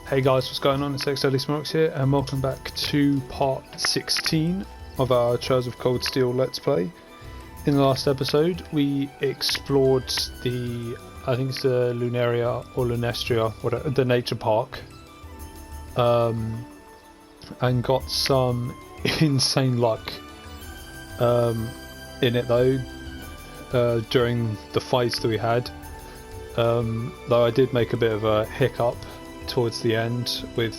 Hey guys, what's going on? It's xdeadlysmoorex here, and welcome back to part 16 of our Trails of Cold Steel Let's Play. In the last episode, we explored the, I think it's the Lunaria or Lunestria, whatever, the nature park, and got some insane luck in it though, during the fights that we had. Though I did make a bit of a hiccup towards the end with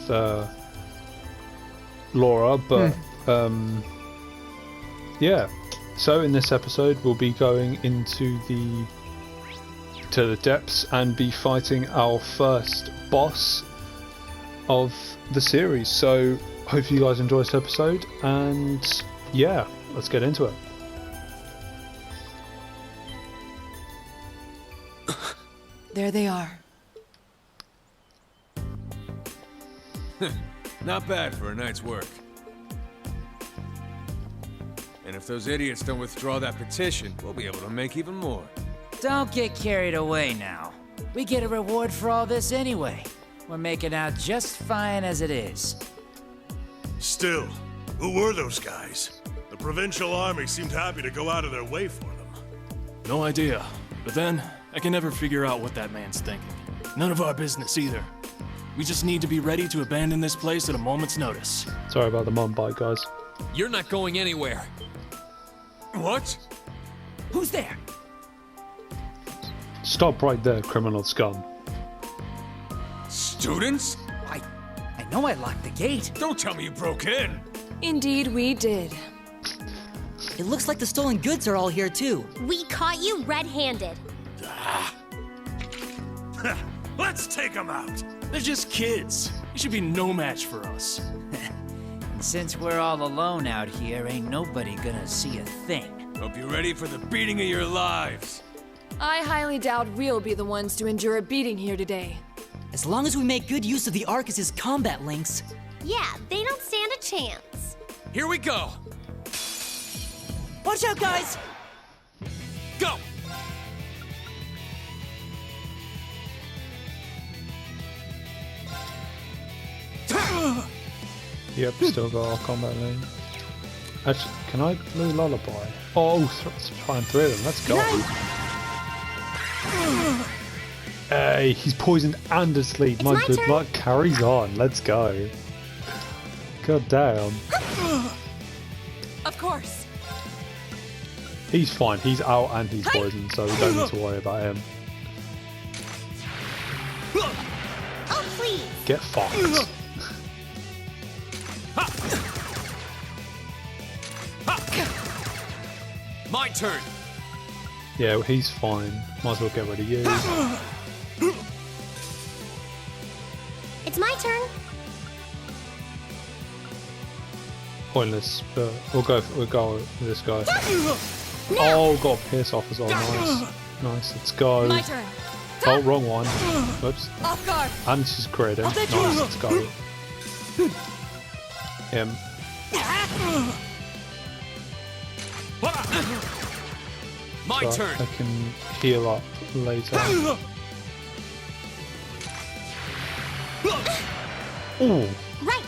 Laura, but yeah. So in this episode we'll be going into the depths and be fighting our first boss of the series. So hope you guys enjoy this episode, and yeah, let's get into it. There they are. Not bad for a night's work. And if those idiots don't withdraw that petition, we'll be able to make even more. Don't get carried away now. We get a reward for all this anyway. We're making out just fine as it is. Still, who were those guys? The provincial army seemed happy to go out of their way for them. No idea. But then, I can never figure out what that man's thinking. None of our business either. We just need to be ready to abandon this place at a moment's notice. Sorry about the mom bite, guys. You're not going anywhere. What? Who's there? Stop right there, criminal scum. Students? I know I locked the gate. Don't tell me you broke in. Indeed, we did. It looks like the stolen goods are all here too. We caught you red-handed. Let's take them out. They're just kids. You should be no match for us. And since we're all alone out here, ain't nobody gonna see a thing. Hope you're ready for the beating of your lives. I highly doubt we'll be the ones to endure a beating here today. As long as we make good use of the Arcus's combat links. Yeah, they don't stand a chance. Here we go. Watch out, guys! Go! Yep, still got our combat lane. Actually, can I blue lullaby? Oh, try and three of them. Let's go. Hey, he's poisoned and asleep. My good luck carries on. Let's go. God damn. Of course. He's fine. He's out and he's poisoned, so we don't need to worry about him. Oh, please. Get fucked. My turn. Yeah, well, he's fine. Might as well get rid of you. It's my turn. Pointless, but we'll go with this guy. Oh, got a pierce off as well. Nice. Nice, let's go. My turn. Oh, wrong one. Whoops. Off guard. And she's critting. Nice, let's go. Him. My So turn. I can heal up later. Ooh. Right.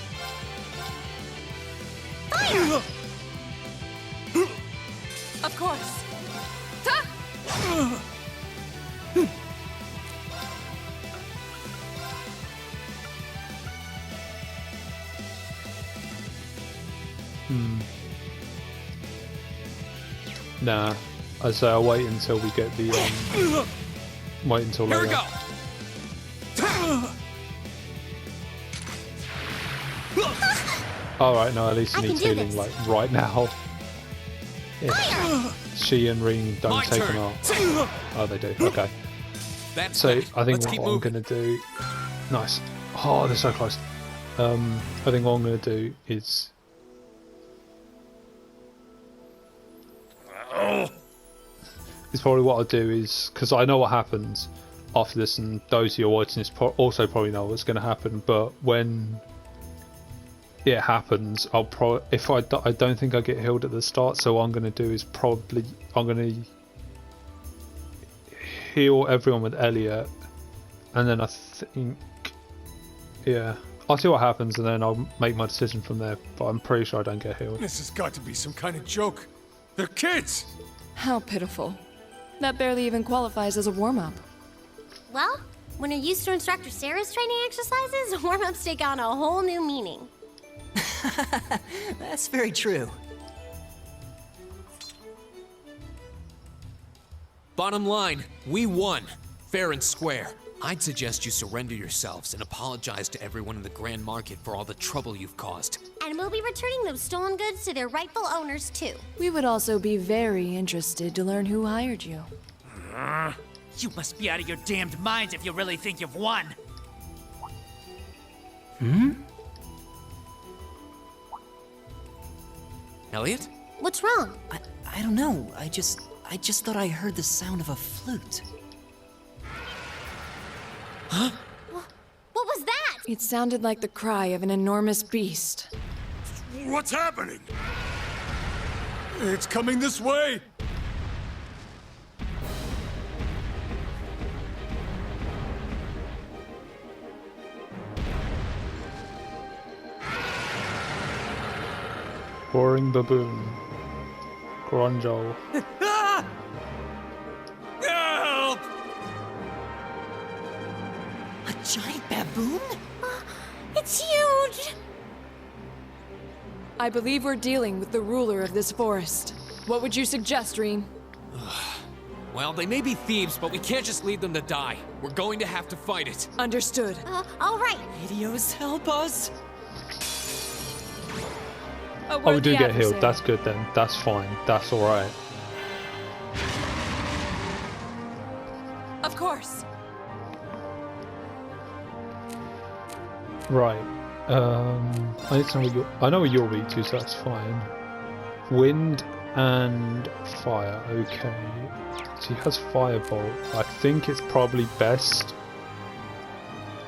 Fire! Of course. Ta! Nah. I say I'll wait until we get the wait until Here we later. go. Alright, no, at least he I needs can do healing this. like right now. If she and Ring don't My take turn. him out. Oh, they do. Okay. That's So that. I think Let's what keep I'm moving. gonna do. Nice. Oh, they're so close. I think what I'm gonna do is. Is probably what I'll do is, because I know what happens after this, and those who are watching this also probably know what's going to happen. But when it happens, I'll probably, if I don't think I get healed at the start, so what I'm going to do is probably I'm going to heal everyone with Elliot, and then I think Yeah. I'll see what happens and then I'll make my decision from there, but I'm pretty sure I don't get healed. This has got to be some kind of joke. They're kids! How pitiful. That barely even qualifies as a warm-up. Well, when you're used to Instructor Sarah's training exercises, warm-ups take on a whole new meaning. That's very true. Bottom line, we won. Fair and square. I'd suggest you surrender yourselves and apologize to everyone in the Grand Market for all the trouble you've caused. And we'll be returning those stolen goods to their rightful owners, too. We would also be very interested to learn who hired you. You must be out of your damned minds if you really think you've won. Elliot? What's wrong? I don't know. I just thought I heard the sound of a flute. What was that? It sounded like the cry of an enormous beast. What's happening? It's coming this way! Boring baboon. Gronjol. Help! A giant baboon? It's huge! I believe we're dealing with the ruler of this forest. What would you suggest, Rean? Well, they may be thieves, but we can't just leave them to die. We're going to have to fight it. Understood. All right. Idios, help us! A Oh, we worthy do get adversary. healed. That's good then. That's fine. That's alright. Of course. Right. I need to know what you're, I know what you're weak to, so that's fine. Wind and fire. Okay. So he has firebolt. I think it's probably best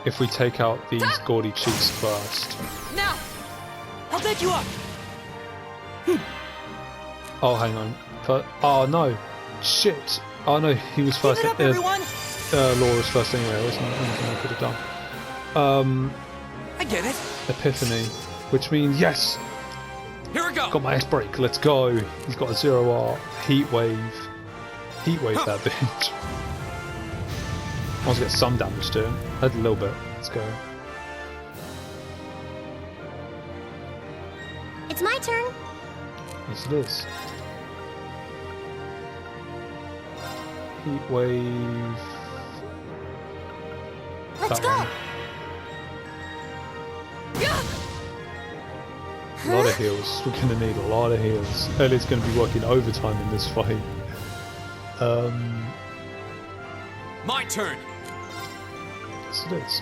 if we take out these gaudy cheeks first. Now! I'll dead you up! Oh, hang on. Oh no. Shit. Oh no, he was Give first. it up, everyone! Laura's first anyway. Wasn't anything I could have done. I get it. Epiphany, which means yes. Here we go! Got my S break. Let's go. He's got a 0R heat wave. Heat wave that bitch. I want to get some damage to him. A little bit. Let's go. It's my turn. Yes, it is. Heat wave. Let's That go. one. A lot of heals. We're going to need a lot of heals. Elliot's going to be working overtime in this fight. My turn! Yes, it is.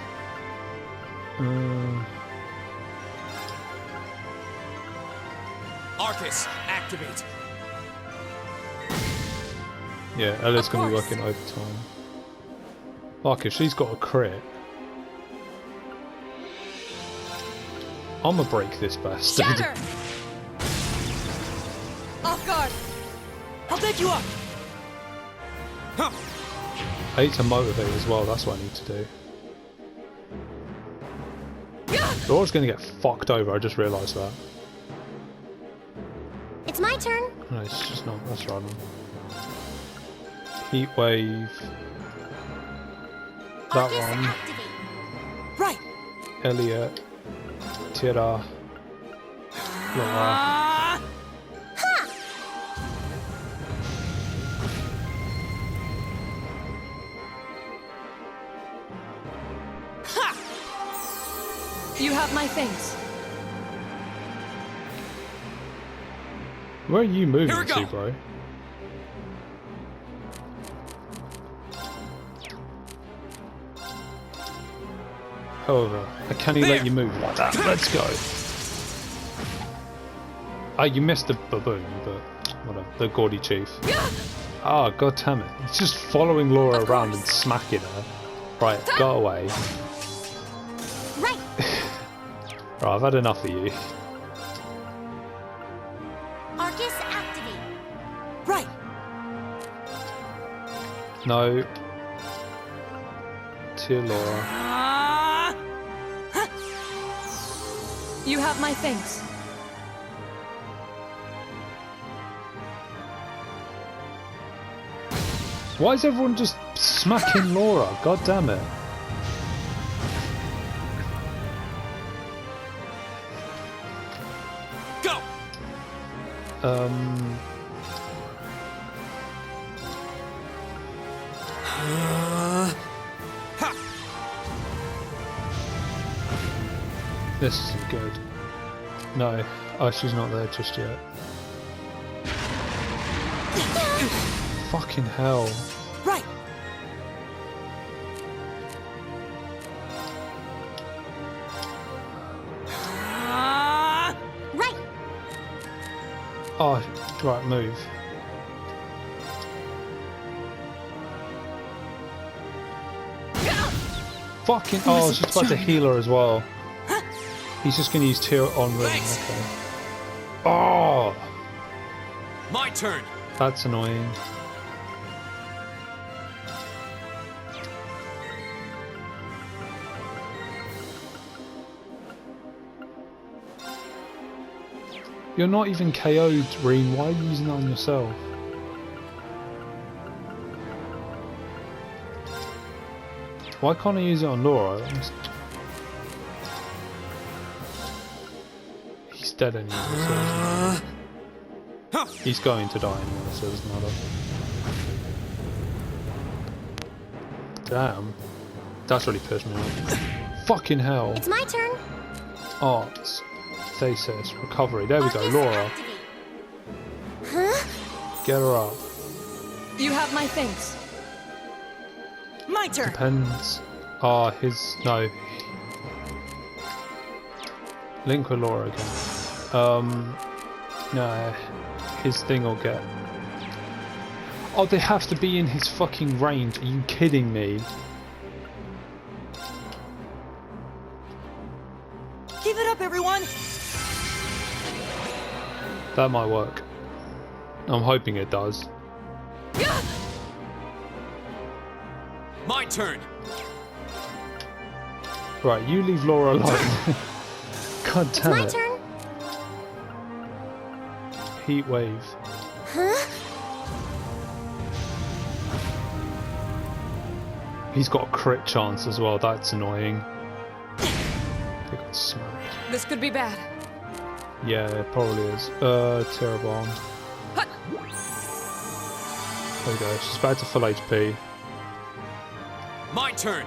Arcus, activate. Yeah, Elliot's Of going to be course. working overtime. Fuck, if she's got a crit. I'm gonna break this bastard. Shatter! Off guard! I'll dead you up! I need to motivate as well, that's what I need to do. Laura's gonna get fucked over, I just realised that. It's my turn. No, it's just not, that's right. Heat wave. That Arcus, one. activate. Right! Elliot. Tira. Laura. You have my thanks. Where are you moving Here we to, go. bro? However, can he let There. you move like that? Let's go. Oh, you missed the baboon, but whatever. The gaudy chief. Ah, god damn it. It's just following Laura around and smacking her. Right, go away. Right. Right, I've had enough of you. Arcus, activate. Right! No. To Laura. You have my thanks. Why is everyone just smacking Laura? God damn it. Go! This isn't good. No. Oh, she's not there just yet. Fucking hell. Right. Right. Oh, right, move. Fucking. Oh, I was just about to heal her as well. He's just going to use tear on ring. Okay. Oh! My turn! That's annoying. You're not even KO'd, Reem. Why are you using that on yourself? Why can't I use it on Laura? He's dead anyway, so it doesn't matter. He's going to die anyway, so it doesn't matter. Damn. That's really pissed me off. Fucking hell. It's my turn. Arts. Thesis. Recovery. There we go, Arcus Laura. activate. Huh? Get her up. You have my thanks. My turn. Depends. Ah, no. Link with Laura again. No. His thing will get... Oh, they have to be in his fucking range. Are you kidding me? Give it up, everyone. That might work. I'm hoping it does. My turn! Right, you leave Laura alone. God It's damn my it. turn. Heat wave. Huh? He's got a crit chance as well. That's annoying. They got smacked. This could be bad. Yeah, it probably is. Terror bomb. There we go. She's back to full HP. My turn!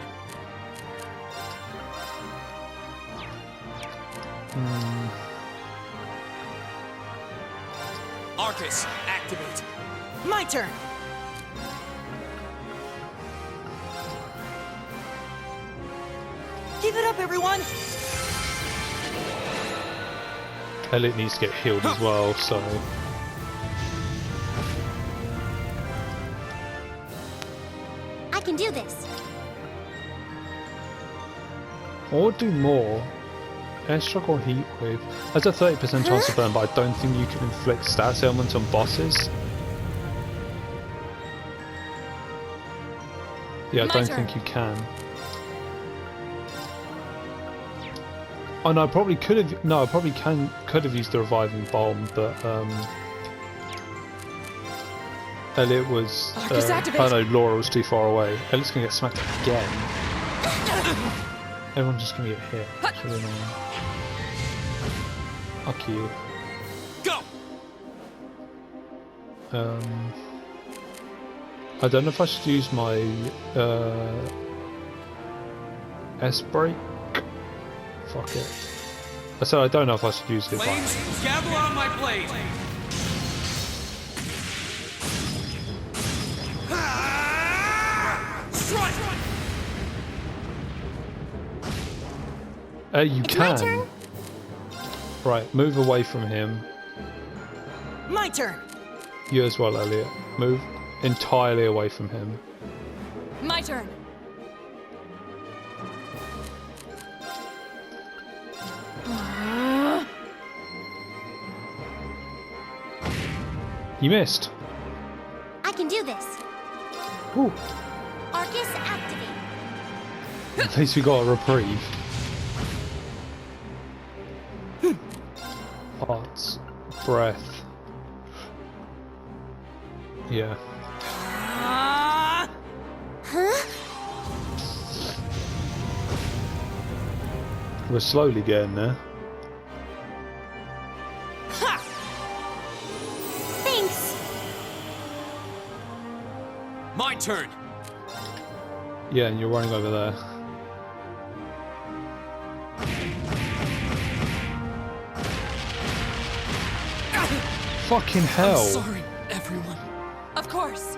Arcus, activate! My turn. Give it up, everyone. Elliot needs to get healed as well, so... I can do this. Or do more. Airstruck or heat wave. There's a 30% chance of burn, but I don't think you can inflict stats ailments on bosses. Yeah, I My don't turn. think you can. Oh no, I probably could have. No, I probably could have used the reviving bomb, but Elliot was. Arcus activate. Oh no, Laura was too far away. Elliot's gonna get smacked again. Everyone's just gonna get hit. It's really annoying. Fuck you. Go! I don't know if I should use my S break. Fuck it. I said I don't know if I should use it. Flames, gather on my blade! Strike! You It's my can. turn. Right, move away from him. My turn. You as well, Elliot. Move entirely away from him. My turn. You missed. I can do this. Ooh. Arcus activate. At least we got a reprieve. Hearts. Breath. Yeah. Huh? We're slowly getting there. Thanks. My turn. Yeah, and you're running over there. Fucking hell. I'm sorry, everyone. Of course.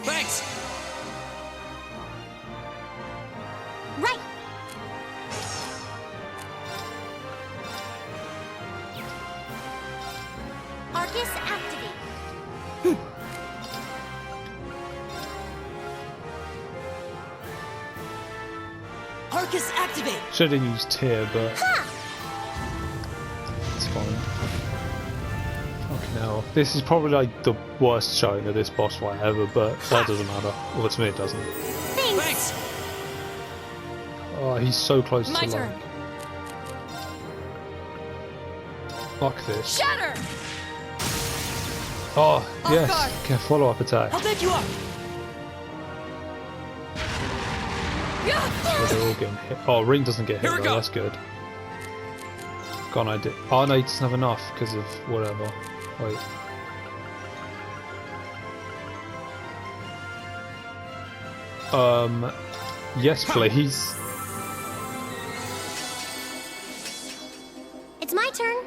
Thanks. Right. Arcus activate. Arcus activate! Should have used tear, but it's fine. Fucking hell. This is probably like the worst showing of this boss fight ever, but that doesn't matter. Well, to me it doesn't. Thanks. Oh, he's so close My to turn. like... Fuck this. Shatter! Oh, yes. guard. Okay, follow-up attack. I'll take you up! Oh, they're all getting hit. Oh, Ring doesn't get hit Here we though, go. that's good. Gone, I did. Oh no, he doesn't have enough because of whatever. Wait. Yes please. It's my turn.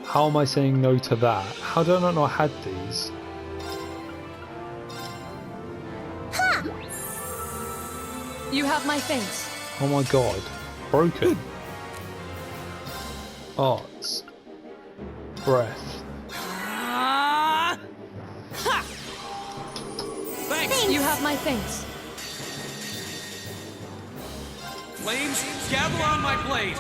How am I saying no to that? How do I not know I had these? You have my thanks. Oh my god. Broken. Arts. Breath. Thanks. You have my thanks. Flames, gather on my blade.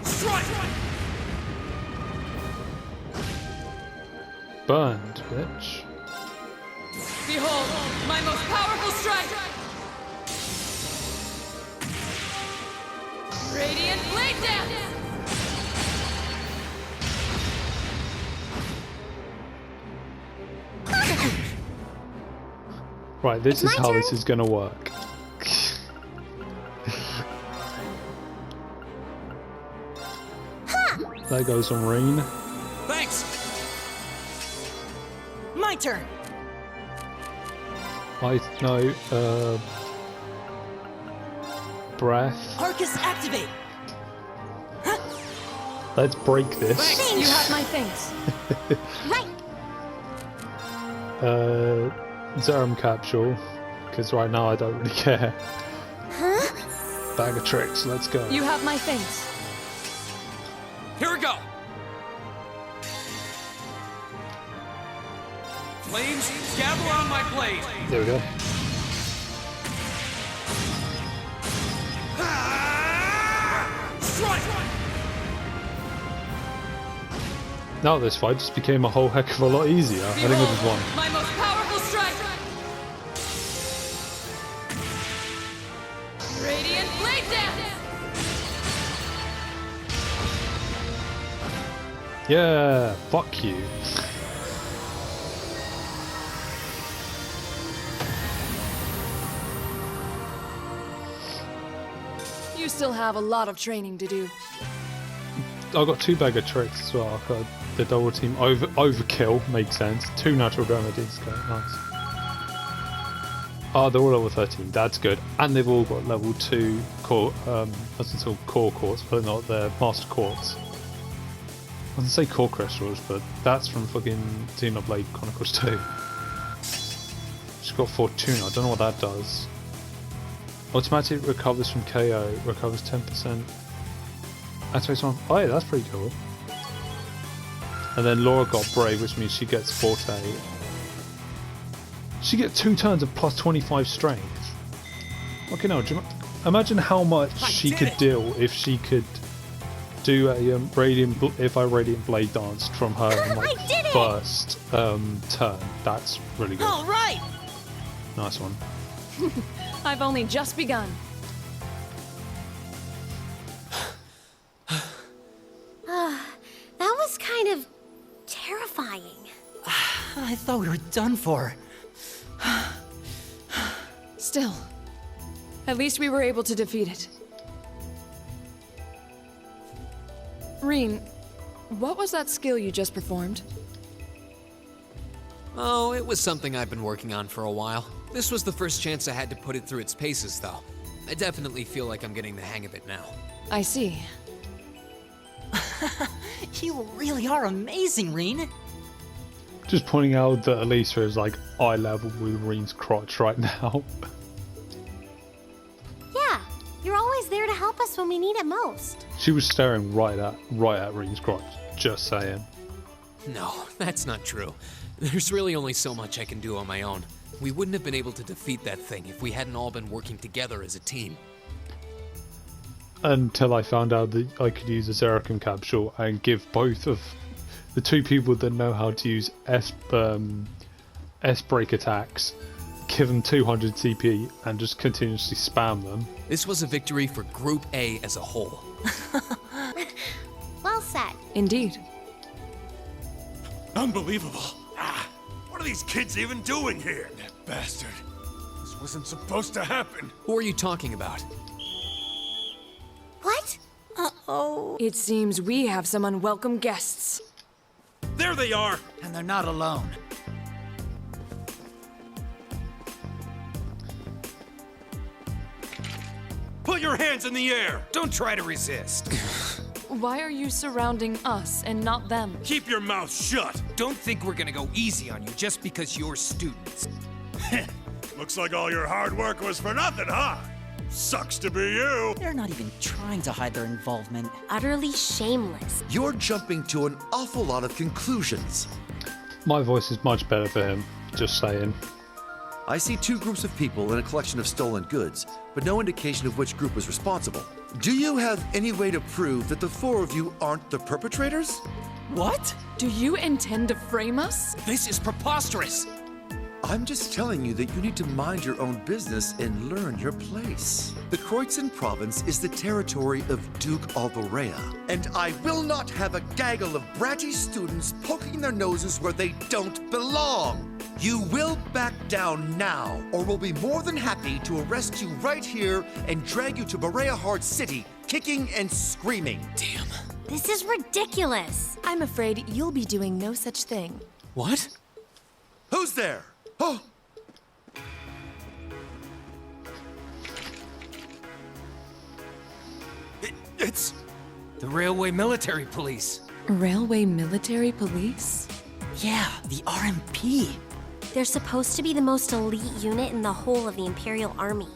Strike. Burned, bitch. Behold, my most powerful strike! Radiant Blade Dance! Right, this It's is my how turn. this is gonna work. There goes on Rain. Thanks. My turn! Breath. Arcus activate! Let's break this. You have my thanks. Right. Zerum capsule, because right now I don't really care. Bag of tricks, let's go. You have my thanks. Here we go. Flames, gather on my blade. There we go. Strike. Now this fight just became a whole heck of a lot easier. I think I just won. My most powerful strike! Radiant Blade Dance! Yeah, fuck you. You still have a lot of training to do. I got 2 bag of tricks as well. I got the double team overkill, makes sense. 2 natural remedies, okay, nice. Oh, they're all level 13, that's good. And they've all got level 2 core, what's it called, core quartz, but not their master quartz. I was gonna say core crystals, but that's from fucking Xenoblade Chronicles 2. She's got Fortuna, I don't know what that does. Automatic recovers from KO, recovers 10%. Activates on. Oh yeah, that's pretty cool. And then Laura got Brave, which means she gets Forte. She gets 2 turns of plus 25 strength. Fucking hell, imagine how much she could deal if she could do a if I radiant blade danced from her in, like, I did it! first turn. That's really good. All right! Nice one. I've only just begun. That was kind of terrifying. I thought we were done for. Still, at least we were able to defeat it. Reen, what was that skill you just performed? Oh, it was something I've been working on for a while. This was the first chance I had to put it through its paces, though. I definitely feel like I'm getting the hang of it now. I see. You really are amazing, Reen. Just pointing out that Elisa is like eye level with Reen's crotch right now. Yeah, you're always there to help us when we need it most. She was staring right at Reen's crotch. Just saying. No, that's not true. There's really only so much I can do on my own. We wouldn't have been able to defeat that thing if we hadn't all been working together as a team. Until I found out that I could use a Zeracum capsule and give both of the two people that know how to use S-break attacks, give them 200 CP and just continuously spam them. This was a victory for Group A as a whole. Well said. Indeed. Unbelievable. What are these kids even doing here? That bastard. This wasn't supposed to happen. Who are you talking about? What? Uh-oh. It seems we have some unwelcome guests. There they are! And they're not alone. Put your hands in the air! Don't try to resist. Why are you surrounding us and not them? Keep your mouth shut! Don't think we're gonna go easy on you just because you're students. Looks like all your hard work was for nothing, huh? Sucks to be you! They're not even trying to hide their involvement. Utterly shameless. You're jumping to an awful lot of conclusions. My voice is much better for him, just saying. I see two groups of people in a collection of stolen goods, but no indication of which group was responsible. Do you have any way to prove that the four of you aren't the perpetrators? What? Do you intend to frame us? This is preposterous. I'm just telling you that you need to mind your own business and learn your place. The Kreuzin province is the territory of Duke Alborea, and I will not have a gaggle of bratty students poking their noses where they don't belong. You will back down now, or we'll be more than happy to arrest you right here and drag you to Berea Hard City, kicking and screaming. Damn. This is ridiculous. I'm afraid you'll be doing no such thing. What? Who's there? Oh! It's the Railway Military Police. Railway Military Police? Yeah, the RMP. They're supposed to be the most elite unit in the whole of the Imperial Army.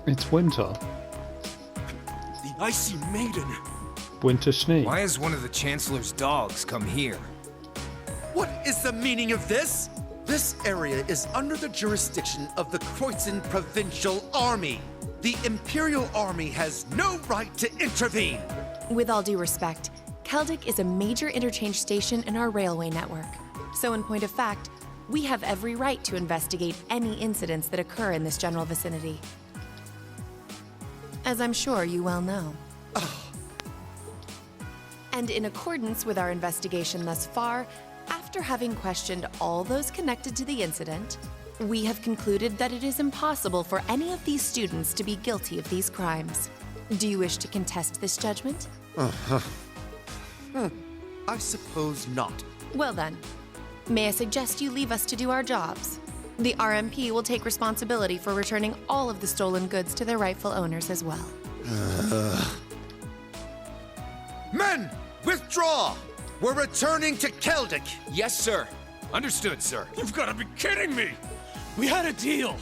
It's winter. The Icy Maiden. Winter Schnee. Why has one of the Chancellor's dogs come here? What is the meaning of this? This area is under the jurisdiction of the Kreuzin Provincial Army. The Imperial Army has no right to intervene. With all due respect, Keldic is a major interchange station in our railway network. So in point of fact, we have every right to investigate any incidents that occur in this general vicinity. As I'm sure you well know. And in accordance with our investigation thus far, after having questioned all those connected to the incident, we have concluded that it is impossible for any of these students to be guilty of these crimes. Do you wish to contest this judgment? I suppose not. Well then, may I suggest you leave us to do our jobs? The RMP will take responsibility for returning all of the stolen goods to their rightful owners as well. Men, withdraw! We're returning to Keldic. Yes, sir. Understood, sir. You've got to be kidding me! We had a deal.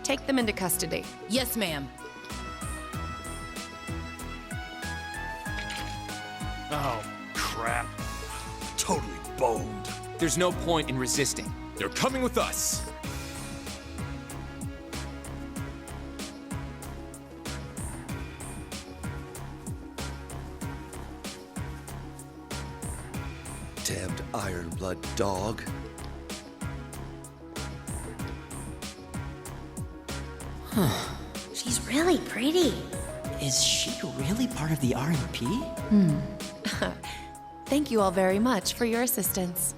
Take them into custody. Yes, ma'am. Oh, crap. Totally boned. There's no point in resisting. They're coming with us. Damned iron blood dog. She's really pretty. Is she really part of the RMP? Thank you all very much for your assistance.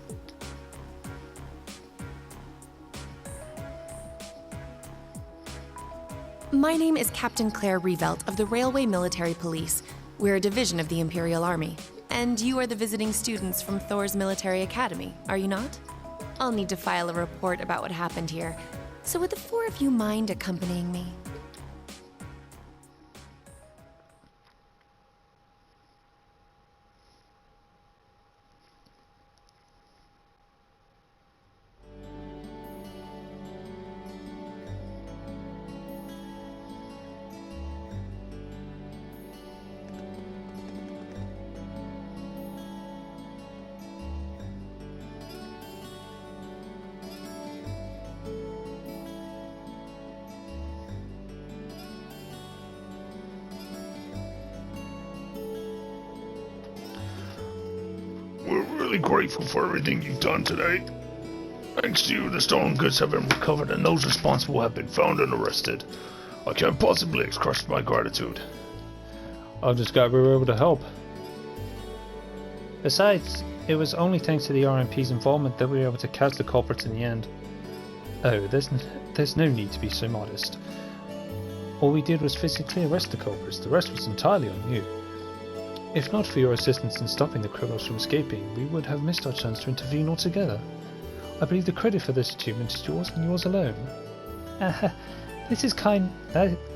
My name is Captain Claire Revelt of the Railway Military Police. We're a division of the Imperial Army. And you are the visiting students from Thor's Military Academy, are you not? I'll need to file a report about what happened here. So would the four of you mind accompanying me? We're really grateful for everything you've done today. Thanks to you, the stolen goods have been recovered and those responsible have been found and arrested. I can't possibly express my gratitude. I'm just glad we were able to help. Besides, it was only thanks to the RMP's involvement that we were able to catch the culprits in the end. Oh, there's no need to be so modest. All we did was physically arrest the culprits, the rest was entirely on you. If not for your assistance in stopping the criminals from escaping, we would have missed our chance to intervene altogether. I believe the credit for this achievement is yours and yours alone. This is kind...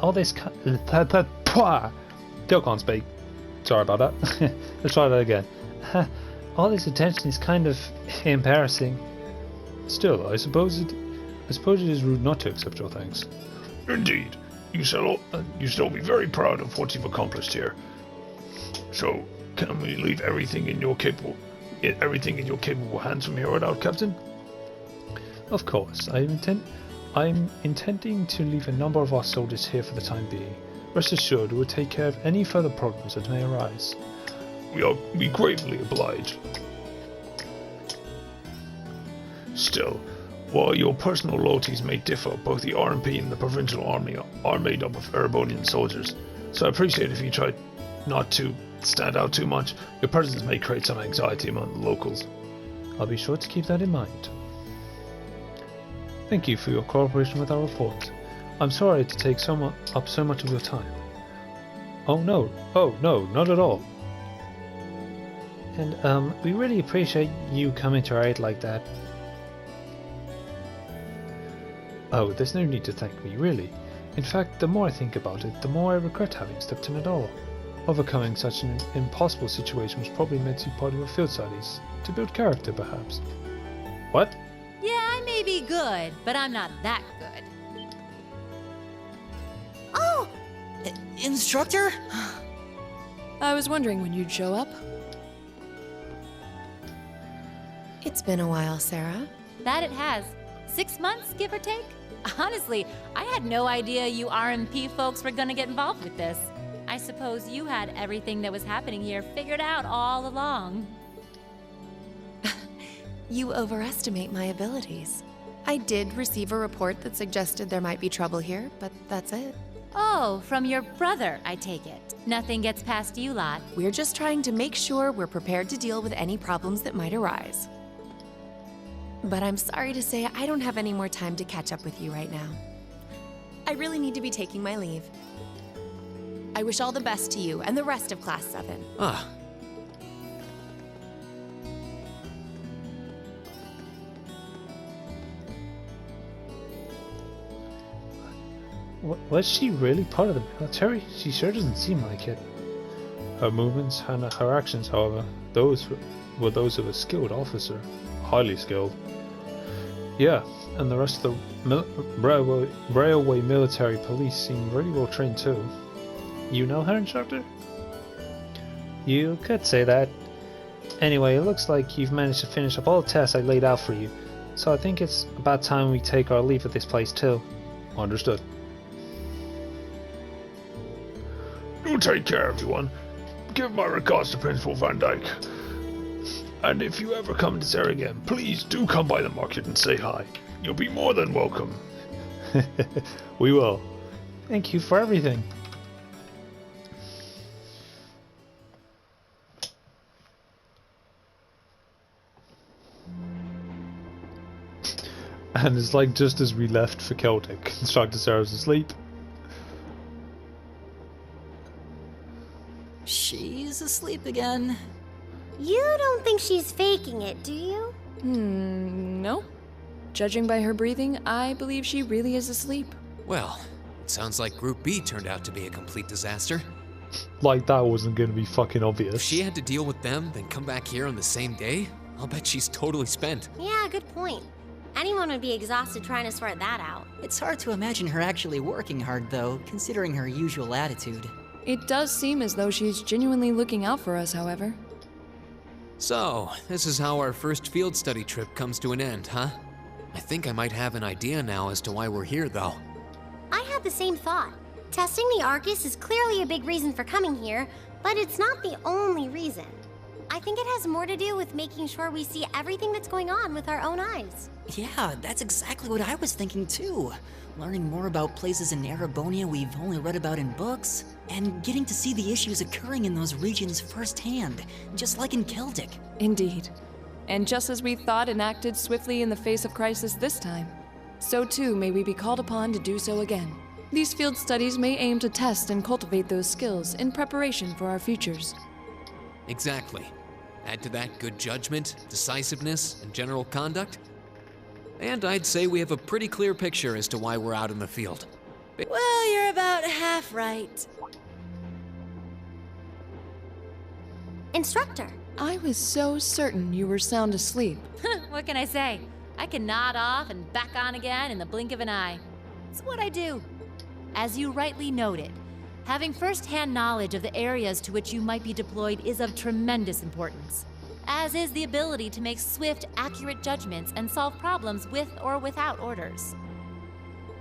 all this kind... Still can't speak. Sorry about that. Let's try that again. All this attention is kind of embarrassing. Still, I suppose it is rude not to accept your thanks. Indeed. You shall be very proud of what you've accomplished here. So, can we leave everything in your capable hands from here on out, Captain? Of course. I'm intending to leave a number of our soldiers here for the time being. Rest assured, we will take care of any further problems that may arise. We gratefully oblige. Still, while your personal loyalties may differ, both the RMP and the Provincial Army are made up of Erebonian soldiers, so I appreciate if you try not to stand out too much. Your presence may create some anxiety among the locals. I'll be sure to keep that in mind. Thank you for your cooperation with our report. I'm sorry to take up so much of your time. Oh no, not at all. And we really appreciate you coming to our aid like that. Oh, there's no need to thank me, really. In fact, the more I think about it, the more I regret having stepped in at all. Overcoming such an impossible situation was probably meant to be part of your field studies, to build character, perhaps. What? Yeah, I may be good, but I'm not that good. Oh! Instructor? I was wondering when you'd show up. It's been a while, Sarah. That it has. 6 months, give or take? Honestly, I had no idea you RMP folks were gonna get involved with this. I suppose you had everything that was happening here figured out all along. You overestimate my abilities. I did receive a report that suggested there might be trouble here, but that's it. Oh, from your brother, I take it. Nothing gets past you lot. We're just trying to make sure we're prepared to deal with any problems that might arise. But I'm sorry to say I don't have any more time to catch up with you right now. I really need to be taking my leave. I wish all the best to you and the rest of Class 7. Ah. Was she really part of the military? She sure doesn't seem like it. Her movements and her actions, however, those were those of a skilled officer. Highly skilled. Yeah, and the rest of the railway military police seem really well trained too. You know her, Instructor? You could say that. Anyway, it looks like you've managed to finish up all the tests I laid out for you, so I think it's about time we take our leave of this place too. Understood. You take care, everyone. Give my regards to Principal Van Dyke. And if you ever come to Zara again, please do come by the market and say hi. You'll be more than welcome. We will. Thank you for everything. And it's like just as we left for Celtic, Instructor Sarah's asleep. She's asleep again. You don't think she's faking it, do you? No. Judging by her breathing, I believe she really is asleep. Well, it sounds like Group B turned out to be a complete disaster. Like that wasn't going to be fucking obvious. If she had to deal with them, then come back here on the same day, I'll bet she's totally spent. Yeah, good point. Anyone would be exhausted trying to sort that out. It's hard to imagine her actually working hard, though, considering her usual attitude. It does seem as though she's genuinely looking out for us, however. So, this is how our first field study trip comes to an end, huh? I think I might have an idea now as to why we're here, though. I had the same thought. Testing the Arcus is clearly a big reason for coming here, but it's not the only reason. I think it has more to do with making sure we see everything that's going on with our own eyes. Yeah, that's exactly what I was thinking too. Learning more about places in Erebonia we've only read about in books, and getting to see the issues occurring in those regions firsthand, just like in Celtic. Indeed. And just as we thought and acted swiftly in the face of crisis this time, so too may we be called upon to do so again. These field studies may aim to test and cultivate those skills in preparation for our futures. Exactly. Add to that good judgment, decisiveness, and general conduct, and I'd say we have a pretty clear picture as to why we're out in the field. Well, you're about half right. Instructor. I was so certain you were sound asleep. What can I say? I can nod off and back on again in the blink of an eye. It's what I do. As you rightly noted, having first-hand knowledge of the areas to which you might be deployed is of tremendous importance, as is the ability to make swift, accurate judgments and solve problems with or without orders.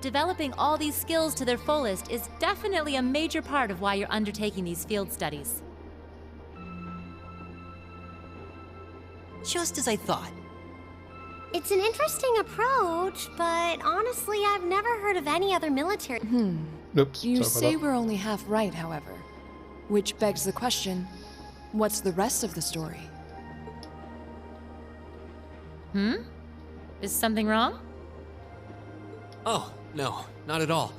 Developing all these skills to their fullest is definitely a major part of why you're undertaking these field studies. Just as I thought. It's an interesting approach, but honestly, I've never heard of any other military. Oops, You sorry say about we're only half right, however. Which begs the question, what's the rest of the story? Is something wrong? Oh, no, not at all.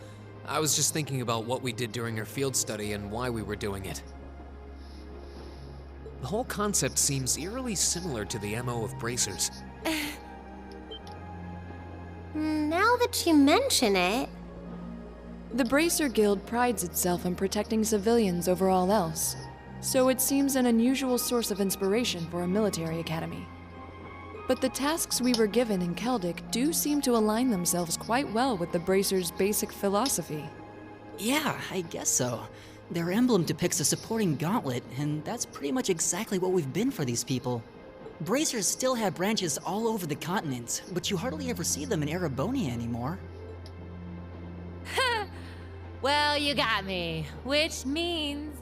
I was just thinking about what we did during our field study and why we were doing it. The whole concept seems eerily similar to the MO of bracers. Now that you mention it... The Bracer Guild prides itself in protecting civilians over all else, so it seems an unusual source of inspiration for a military academy. But the tasks we were given in Celtic do seem to align themselves quite well with the Bracer's basic philosophy. Yeah, I guess so. Their emblem depicts a supporting gauntlet, and that's pretty much exactly what we've been for these people. Bracers still have branches all over the continent, but you hardly ever see them in Erebonia anymore. Well, you got me. Which means...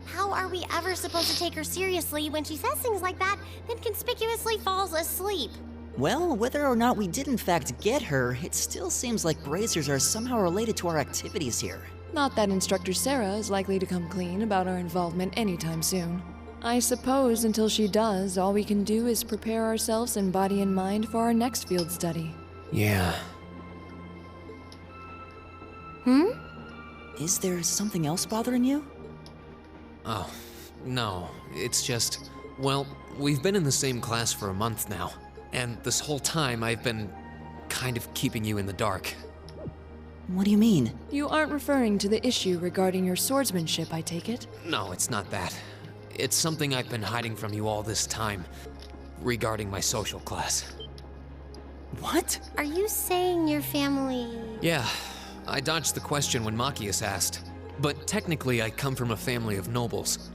How are we ever supposed to take her seriously when she says things like that, then conspicuously falls asleep? Well, whether or not we did in fact get her, it still seems like bracers are somehow related to our activities here. Not that Instructor Sarah is likely to come clean about our involvement anytime soon. I suppose until she does, all we can do is prepare ourselves in body and mind for our next field study. Yeah. Is there something else bothering you? Oh, no. It's just... Well, we've been in the same class for a month now. And this whole time I've been kind of keeping you in the dark. What do you mean? You aren't referring to the issue regarding your swordsmanship, I take it? No, it's not that. It's something I've been hiding from you all this time, regarding my social class. What? Are you saying your family... Yeah, I dodged the question when Machias asked, but technically I come from a family of nobles.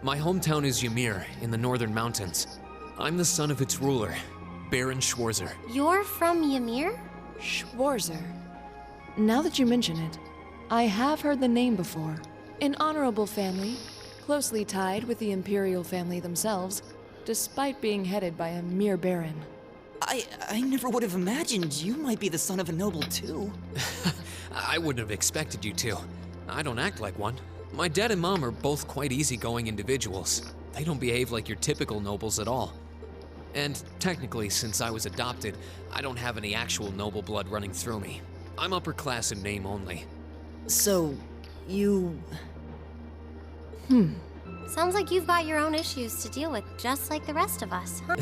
My hometown is Ymir, in the northern mountains. I'm the son of its ruler, Baron Schwarzer. You're from Ymir? Schwarzer. Now that you mention it, I have heard the name before. An honorable family, closely tied with the imperial family themselves, despite being headed by a mere baron. I never would have imagined you might be the son of a noble too. I wouldn't have expected you to. I don't act like one. My dad and mom are both quite easygoing individuals. They don't behave like your typical nobles at all. And technically, since I was adopted, I don't have any actual noble blood running through me. I'm upper class in name only. So, you... Sounds like you've got your own issues to deal with, just like the rest of us, huh?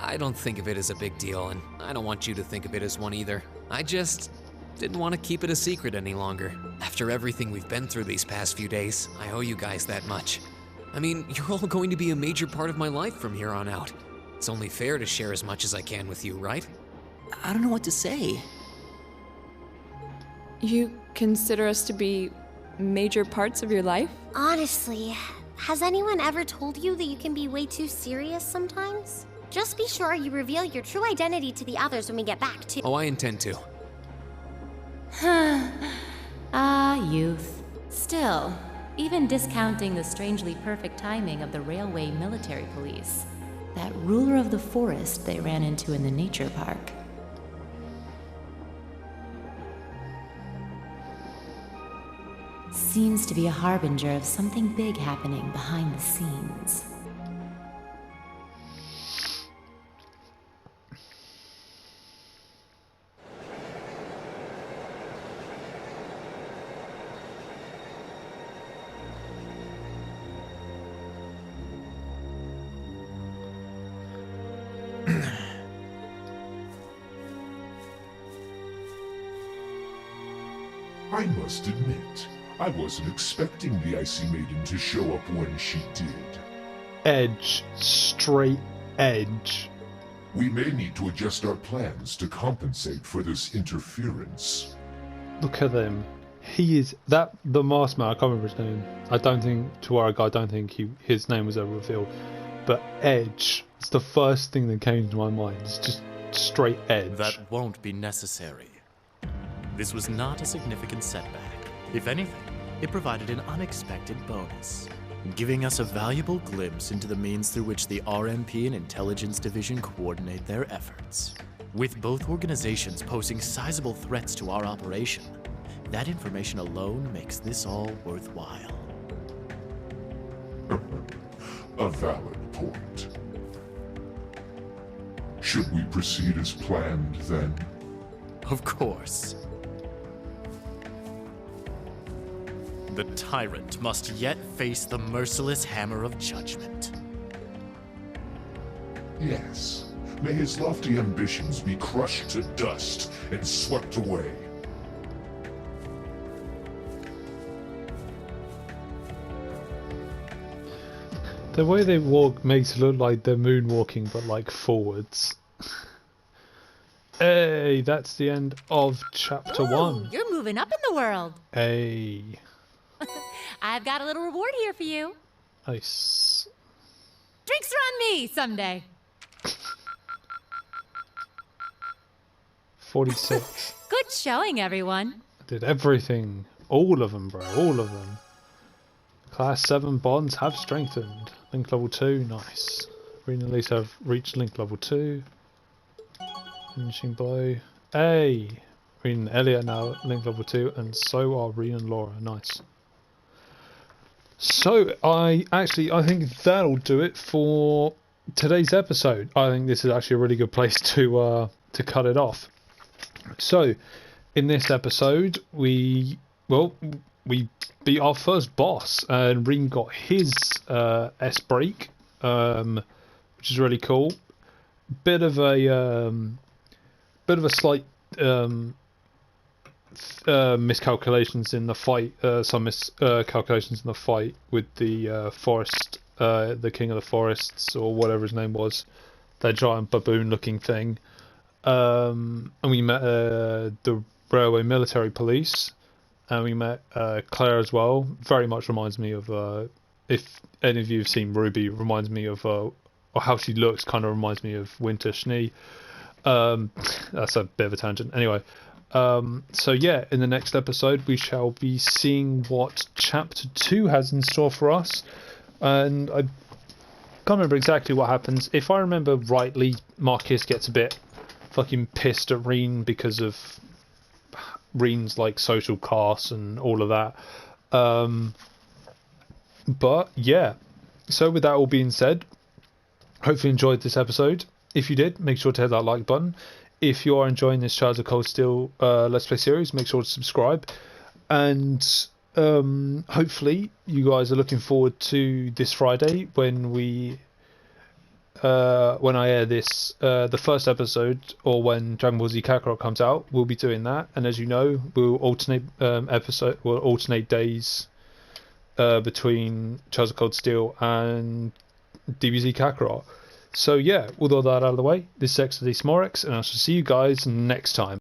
I don't think of it as a big deal, and I don't want you to think of it as one either. I just didn't want to keep it a secret any longer. After everything we've been through these past few days, I owe you guys that much. I mean, you're all going to be a major part of my life from here on out. It's only fair to share as much as I can with you, right? I don't know what to say. You consider us to be major parts of your life? Honestly, has anyone ever told you that you can be way too serious sometimes? Just be sure you reveal your true identity to the others when we get back, too. Oh, I intend to. Youth. Still, even discounting the strangely perfect timing of the railway military police, that ruler of the forest they ran into in the nature park. Seems to be a harbinger of something big happening behind the scenes. I must admit, I wasn't expecting the Icy Maiden to show up when she did. Edge. Straight edge. We may need to adjust our plans to compensate for this interference. Look at him. He is the masked man. I can't remember his name. I don't think his name was ever revealed. But Edge. It's the first thing that came to my mind. It's just straight edge. That won't be necessary. This was not a significant setback. If anything, it provided an unexpected bonus, giving us a valuable glimpse into the means through which the RMP and Intelligence Division coordinate their efforts. With both organizations posing sizable threats to our operation, that information alone makes this all worthwhile. A valid point. Should we proceed as planned, then? Of course. The tyrant must yet face the merciless hammer of judgment. Yes. May his lofty ambitions be crushed to dust and swept away. The way they walk makes it look like they're moonwalking, but like forwards. Hey, that's the end of chapter 1. You're moving up in the world. Hey. I've got a little reward here for you. Nice. Drinks are on me someday. 46. Good showing, everyone. Did everything. All of them, bro. All of them. Class 7 bonds have strengthened. Link level 2. Nice. Reen and Lisa have reached link level 2. Finishing blow. Hey! Reen and Elliot now at link level 2, and so are Reen and Laura. Nice. So, I think that'll do it for today's episode. I think this is actually a really good place to cut it off. So, in this episode, we beat our first boss, and Reen got his S-break, which is really cool. Bit of a slight miscalculations in the fight. Some miscalculations in the fight with the forest, the king of the forests, or whatever his name was, that giant baboon-looking thing. and we met the railway military police, and we met Claire as well. Very much reminds me of, if any of you have seen Ruby, reminds me of, or how she looks kind of reminds me of Winter Schnee. That's a bit of a tangent. Anyway, so yeah, in the next episode we shall be seeing what Chapter 2 has in store for us, and I can't remember exactly what happens. If I remember rightly, Marcus gets a bit fucking pissed at Reen because of Reen's like social class and all of that. But yeah, so with that all being said, hopefully you enjoyed this episode. If you did, make sure to hit that like button. If you are enjoying this Shards of Cold Steel Let's Play series, make sure to subscribe. And hopefully you guys are looking forward to this Friday when I air this, the first episode, or when Dragon Ball Z Kakarot comes out. We'll be doing that, and as you know, we'll alternate days between Shards of Cold Steel and DBZ Kakarot. So yeah, with all that out of the way, this is xdeadlysmoorex, and I shall see you guys next time.